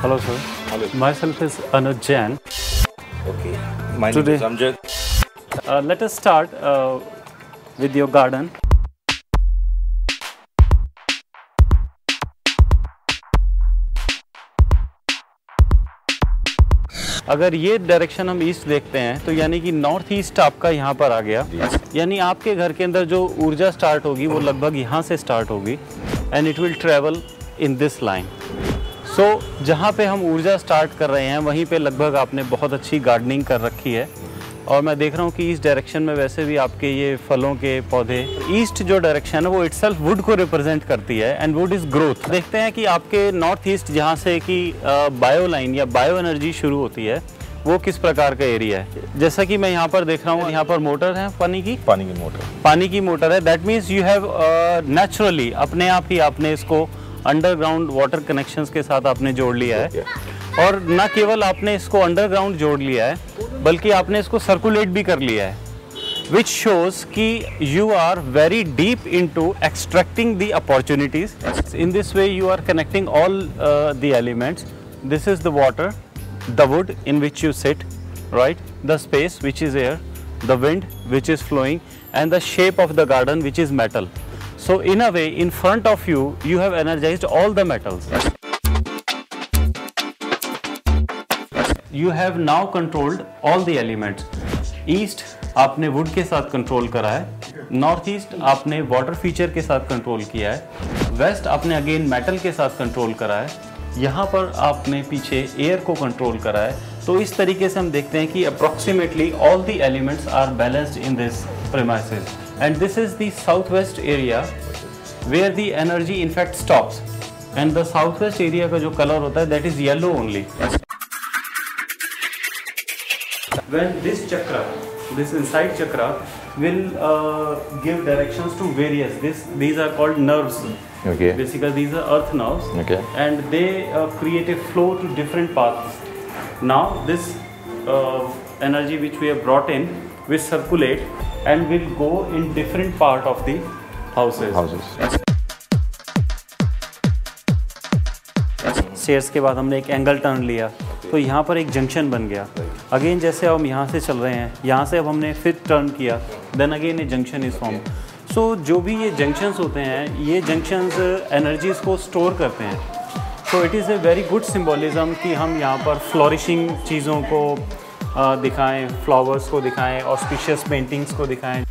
Hello, sir. Hello. Myself is Anuj Jain. Okay. My name Today- is Amjad. Let us start with your garden. अगर ये direction हम east देखते हैं तो यानी कि नॉर्थ ईस्ट आपका यहाँ पर आ गया, यानी आपके घर के अंदर जो ऊर्जा स्टार्ट होगी वो लगभग यहाँ से स्टार्ट होगी and it will travel in this line. So जहाँ पे हम ऊर्जा स्टार्ट कर रहे हैं वहीं पे लगभग आपने बहुत अच्छी गार्डनिंग कर रखी है और मैं देख रहा हूँ कि इस डायरेक्शन में वैसे भी आपके ये फलों के पौधे, ईस्ट जो डायरेक्शन है वो इटसेल्फ वुड को रिप्रेजेंट करती है एंड वुड इज़ ग्रोथ। देखते हैं कि आपके नॉर्थ ईस्ट जहाँ से कि बायो लाइन या बायो एनर्जी शुरू होती है वो किस प्रकार का एरिया है। जैसा कि मैं यहाँ पर देख रहा हूँ, यहाँ पर मोटर है पानी की मोटर है। That means you have naturally अपने आप ही आपने इसको अंडरग्राउंड वाटर कनेक्शंस के साथ आपने जोड़ लिया है और न केवल आपने इसको अंडरग्राउंड जोड़ लिया है बल्कि आपने इसको सर्कुलेट भी कर लिया है, विच शोज कि you are very deep into extracting the opportunities. In this way you are connecting all the elements. This is the water, the wood in which you sit, right, the space which is air, the wind which is flowing, and the shape of the garden which is metal. So in a way, in front of you, you have energized all the metals. You have now controlled all the elements. East आपने wood के साथ control करा है, north east आपने water feature के साथ control किया है, वेस्ट आपने अगेन मेटल के साथ कंट्रोल करा है, यहाँ पर आपने पीछे एयर को कंट्रोल करा है। तो इस तरीके से हम देखते हैं कि approximately all the elements are balanced in this premises and this is the south west area where the energy in fact stops and the south west area का जो कलर होता है that is yellow only. When this chakra, this inside chakra will give directions to various these are called nerves. Okay. Basically these are earth nerves. Okay. And they create a flow to different paths. Now this energy which we have brought in will circulate and will go in different part of the houses. Stairs के बाद हमने एक angle turn लिया तो यहाँ पर एक junction बन गया। अगेन जैसे हम यहाँ से चल रहे हैं, यहाँ से अब हमने फिर टर्न किया, then again a junction is form. So जो भी ये जंक्शंस होते हैं, ये जंक्शंस एनर्जीज को स्टोर करते हैं। So it is a very good symbolism कि हम यहाँ पर फ्लोरिशिंग चीज़ों को दिखाएं, फ्लावर्स को दिखाएं, ऑस्पिशियस पेंटिंग्स को दिखाएं।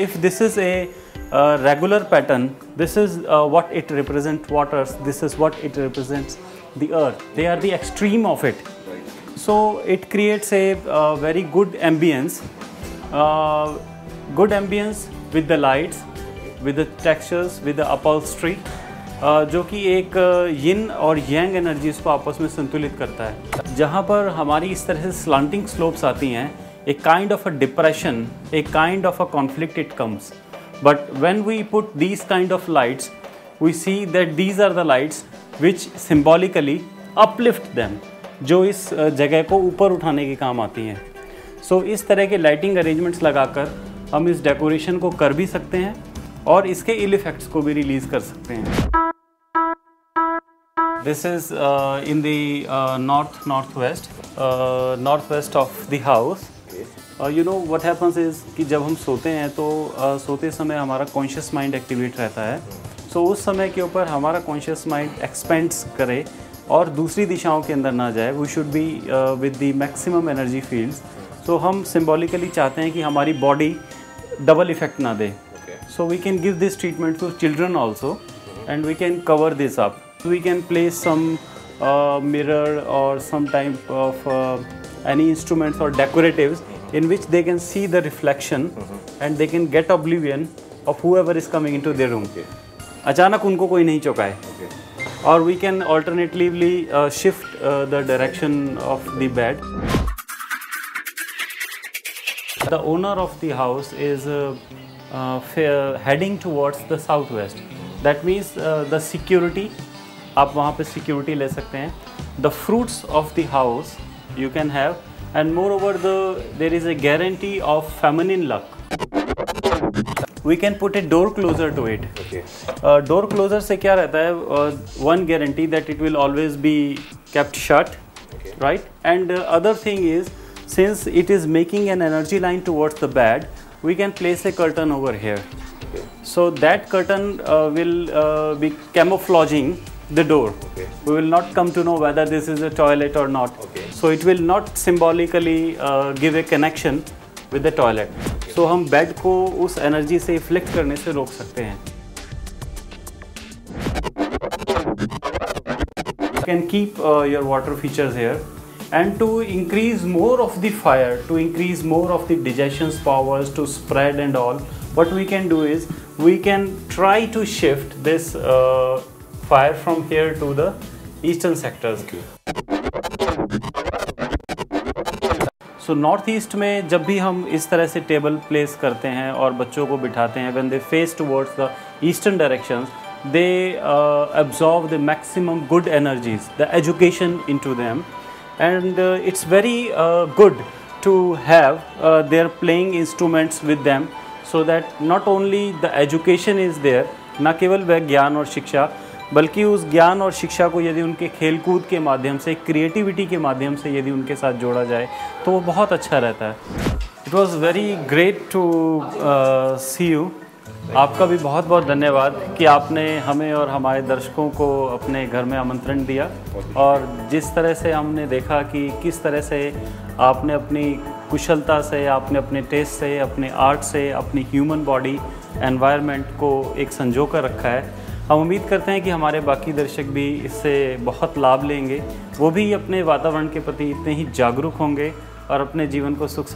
If this is a regular pattern, this is what it represents waters, this is what it represents the earth. They are the extreme of it. So it creates a very good ambience with the lights, with the textures, with the upholstery, जो कि एक यिन और यांग energies को आपस में संतुलित करता है। जहाँ पर हमारी इस तरह से स्लांटिंग स्लोप्स आती हैं, a kind of a depression, a kind of a conflict it comes. But when we put these kind of lights, we see that these are the lights which symbolically uplift them, जो इस जगह को ऊपर उठाने के काम आती हैं। So इस तरह के लाइटिंग अरेंजमेंट्स लगाकर हम इस डेकोरेशन को कर भी सकते हैं और इसके इल इफेक्ट्स को भी रिलीज कर सकते हैं। This is in the northwest of the house. You know what happens is कि जब हम सोते हैं तो सोते समय हमारा कॉन्शियस माइंड एक्टिवेट रहता है। सो उस समय के ऊपर हमारा कॉन्शियस माइंड एक्सपेंड्स करे और दूसरी दिशाओं के अंदर ना जाए। We should be with the maximum energy fields. So हम सिम्बॉलिकली चाहते हैं कि हमारी बॉडी डबल इफेक्ट ना दे। So we can give this treatment to children also and we can cover this up. We can place some mirror और some type of any instruments और decoratives in which they can see the reflection and they can get oblivion of whoever is coming into their room. अचानक उनको कोई नहीं चौंकाए। और we can alternatively shift the direction of the bed. The owner of the house is heading towards the southwest. That means the security, आप वहाँ पे security ले सकते हैं। The fruits of the house you can have and moreover there is a guarantee of feminine luck. We can put a door closer to it. Okay. Door closer से क्या रहता है? One guarantee that it will always be kept shut, Okay. right? And other thing is, since it is making an energy line towards the bed, we can place a curtain over here. Okay. So that curtain will be camouflaging the door. Okay. We will not come to know whether this is a toilet or not. Okay. So it will not symbolically give a connection with the toilet. Okay. So हम bed को उस energy से इफ्लेक्ट करने से रोक सकते हैं. You can keep your water features here, and to increase more of the fire, to increase more of the digestion powers to spread and all, what we can do is we can try to shift this fire from here to the eastern sectors. Okay. So north east में जब भी हम इस तरह से table place करते हैं और बच्चों को बिठाते हैं, when they face towards the eastern directions, they absorb the maximum good energies, the education into them, and it's very good to have their playing instruments with them, so that not only the education is there, न केवल वह ज्ञान और शिक्षा, बल्कि उस ज्ञान और शिक्षा को यदि उनके खेलकूद के माध्यम से, क्रिएटिविटी के माध्यम से यदि उनके साथ जोड़ा जाए तो वो बहुत अच्छा रहता है. It was very great to see you. आपका भी बहुत बहुत धन्यवाद कि आपने हमें और हमारे दर्शकों को अपने घर में आमंत्रण दिया, और जिस तरह से हमने देखा कि किस तरह से आपने अपनी कुशलता से, आपने अपने टेस्ट से, अपने आर्ट से, अपनी ह्यूमन बॉडी एनवायरनमेंट को एक संजो कर रखा है. हम उम्मीद करते हैं कि हमारे बाकी दर्शक भी इससे बहुत लाभ लेंगे, वो भी अपने वातावरण के प्रति इतने ही जागरूक होंगे और अपने जीवन को सुख